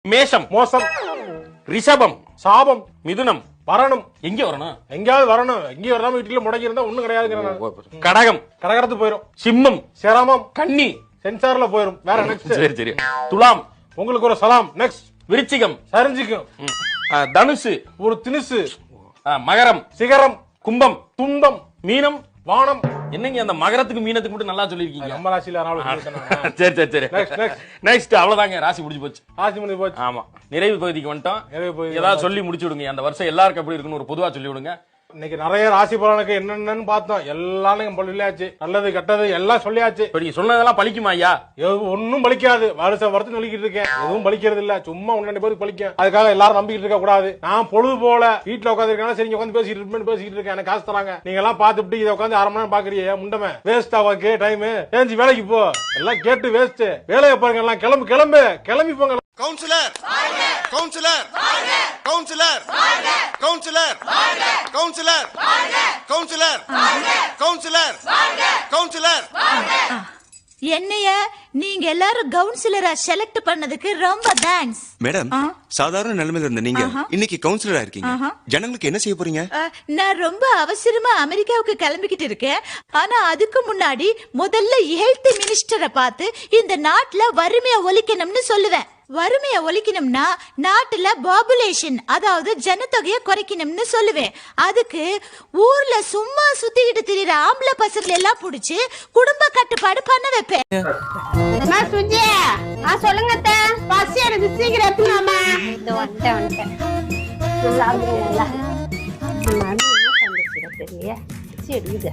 மேஷம் மோசம், ரிஷபம் சாபம், மிதுனம் வரணும். எங்க வரணும்? எங்கேயாவது வரணும். எங்கேயும் வராம வீட்டுல முடங்கி இருந்தா ஒண்ணும் கிடையாது. கடகம் கடகரத்து போயிரும். சிம்மம் சிரமம், கன்னி சென்சார்ல போயிரும். வேற நெக்ஸ்ட். சரி சரி. துலாம் உங்களுக்கு ஒரு சலாம். நெக்ஸ்ட். விருச்சிகம் சரிஞ்சிக்கும். தனுசு ஒரு தினுசு. மகரம் சிகரம், கும்பம் துன்பம், மீனம் வானம். என்னங்க அந்த மகரத்துக்கு மீனத்துக்கு மட்டும் நல்லா சொல்லிருக்கீங்க. நம்ம ராசியில சரி சரி சரி. நெக்ஸ்ட் அவ்வளவுதாங்க, ராசி முடிஞ்சு போச்சு. ராசி முடிஞ்சு போச்சு. ஆமா, நிறைவு பகுதிக்கு வந்துட்டோம். ஏதாவது சொல்லி முடிச்சு விடுங்க. அந்த வருஷம் எல்லாருக்கும் எப்படி இருக்குன்னு ஒரு பொதுவா சொல்லி விடுங்க. இன்னைக்கு நிறைய ராசி பலனுக்கு என்னென்னு பார்த்தோம். எல்லாரும் சொல்லியாச்சு. நல்லது கெட்டது எல்லாம் சொல்லியாச்சு. இப்ப நீங்க சொன்னதெல்லாம் பலிக்குமா ஐயா? ஒன்னும் பலிக்காது. வருஷம் சொல்லிக்கிட்டு இருக்கேன். எதுவும் பலிக்கிறது இல்ல. சும்மா 1-2 பேருக்கு பலிக்கும். அதுக்காக எல்லாரும் நம்பிக்கிட்டு இருக்க கூடாது. நான் பொழுது போல வீட்டுல உட்காந்து இருக்கேன். சரி உட்காந்து பேசிட்டு இருக்கேன். எனக்கு காசு தராங்க. நீங்க எல்லாம் பாத்துட்டு இதை உட்காந்து 1/2 மணி நேரம் பாக்குறீங்க. முண்டமே வேஸ்ட் ஆவாக்கு டைம். ஏஞ்சி வேலைக்கு போ. எல்லாம் கேட்டு வேஸ்ட். வேலையை பாருங்க. எல்லாம் கிளம்பி போங்க. Councillor councillor councillor councillor councillor councillor councillor councillor என்னைய நீங்க எல்லாரும் கவுன்சிலரா செலக்ட் பண்ணதுக்கு ரொம்ப தேங்க்ஸ். மேடம், சாதாரண நிலைமையில இருந்த நீங்க இன்னைக்கு கவுன்சிலரா இருக்கீங்க. ஜனங்களுக்கு என்ன செய்ய போறீங்க? நான் ரொம்ப அவசரமா அமெரிக்காவுக்கு கிளம்பிக்கிட்டு இருக்கேன். ஆனா அதுக்கு முன்னாடி முதல்ல ஹெல்த் மினிஸ்டரை பார்த்து இந்த நாட்டுல வறுமையை ஒழிக்கணும்னு சொல்லுவேன். வறுமையை ஒழிக்கணும்னா நாட்டுல பாப்புலேஷன், அதாவது ஜனத்தொகையை குறைக்கணும்னு சொல்லுவேன். அதுக்கு ஊர்ல சும்மா சுத்திக்கிட்டு திரியிற ஆம்பளை பசங்களை எல்லாம் புடிச்சு குடும்ப கட்டுப்பாடு பண்ண வைப்பேன். சொல்லுங்க பசி எனக்கு சீக்கிரம் எடுத்துலாமா? இந்த வந்துட்டேன் பெரிய எடுக்குது.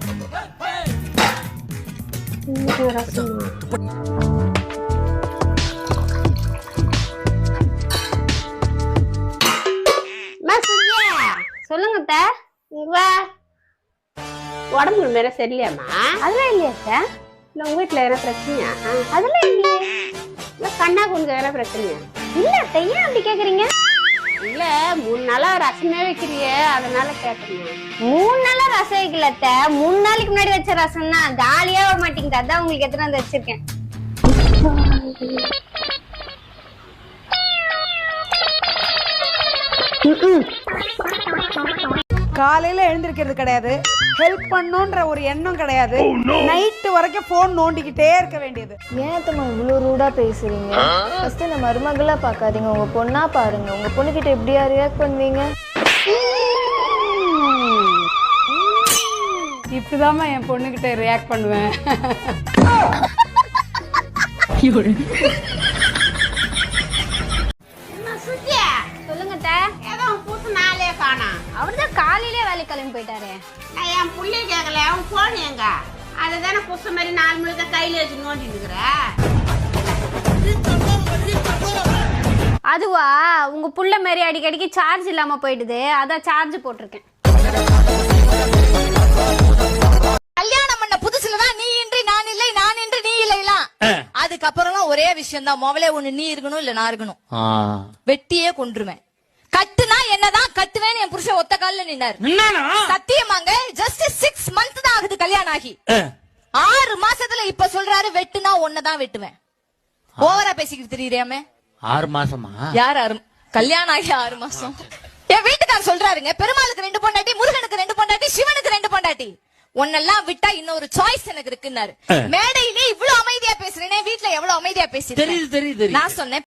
சொல்லுங்க உடம்புக்கு மேல சரியில்லையாமா? அதெல்லாம் இல்லையா? இல்ல உங்க வீட்டுல எதனா பிரச்சனையா? அதெல்லாம் இல்லையே. இல்ல கண்ணா குனுக்கு எதனா பிரச்சனையா? இல்ல ஏன் அப்படி கேக்குறீங்க? இல்ல 3 நாளா ரசமே வைக்கிறிய, அதனால கேக்குறீங்க. 3 நாளா ரசம் வைக்கல. 3 நாளைக்கு முன்னாடி வச்ச ரசம் தான். ஜாலியா வர மாட்டேங்குது. அதான் உங்களுக்கு எத்தனை வந்து வச்சிருக்கேன். காலையில எழுந்திருக்கிறது கிடையாது. ஹெல்ப் பண்ணுன்ற ஒரு எண்ணம் கிடையாது. நைட்டு வரைக்கும் போன் நோண்டிக்கிட்டே இருக்க வேண்டியது. ஏன் தம்மா இவ்வளவு ரூடா பேசுறீங்க? ஃபர்ஸ்ட் இந்த மருமகளா பாக்காதீங்க, உங்க பொண்ணா பாருங்க. உங்க பொண்ணுகிட்ட எப்படியா ரியாக்ட் பண்ணுவீங்க? இப்படிதாம்மா என் பொண்ணுகிட்ட ரியாக்ட் பண்ணுவேன். அவர்தான் காலையிலே வேலைக்கு கிளம்பி போயிட்டாரு. நான் என் புள்ளைய கேட்கல, அவன் போன் எங்க? அதுதானே புதுசு மாதிரி 4 மணிக்கு கையில வச்சு நோண்டிட்டு இருக்கிற. அதுவா, உங்க புள்ள மாதிரி அடிக்கடிக்கு சார்ஜ் இல்லாம போயிடுது. அதான் சார்ஜ் போட்டிருக்கேன். கல்யாணம் பண்ண புதுசுலதான் நீ இன்றி நான் இல்லை, நான் இன்றி நீ இல்லைலாம். அதுக்கப்புறம் ஒரே விஷயம் தான். முதல்ல ஒண்ணு நீ இருக்கணும், இல்ல நான் இருக்கணும். வெட்டியே கொன்றுவேன். கட்டுனா என்னதான் கட்டுவேன்னு என் புருஷன் ஒத்த கால்ல நின்னாரு. சத்தியமாங்க, ஜஸ்ட் 6 மந்த் தான் ஆகுது கல்யாணம் ஆகி. 6 மாசத்துல இப்ப சொல்றாரு வெட்டுனா ஒன்னதான் வெட்டுவேன். ஓவரா பேசிக்கிட்டு தெரியுறியாமே. 6 மாசமா? யார் 6? கல்யாணம் ஆகி 6 மாசம். என் வீட்டுக்காரர் சொல்றாருங்க, பெருமாளுக்கு 2 பொண்டாட்டி, முருகனுக்கு 2 பொண்டாட்டி, சிவனுக்கு 2 பொண்டாட்டி. ஒன்னெல்லாம் விட்டா இன்னொரு சாய்ஸ் எனக்கு இருக்குன்னாரு. மேடையிலே இவ்வளவு அமைதியா பேசுறேனே, வீட்டுல எவ்வளவு அமைதியா பேசுறேன். தெரியுது. நான் சொன்னேன்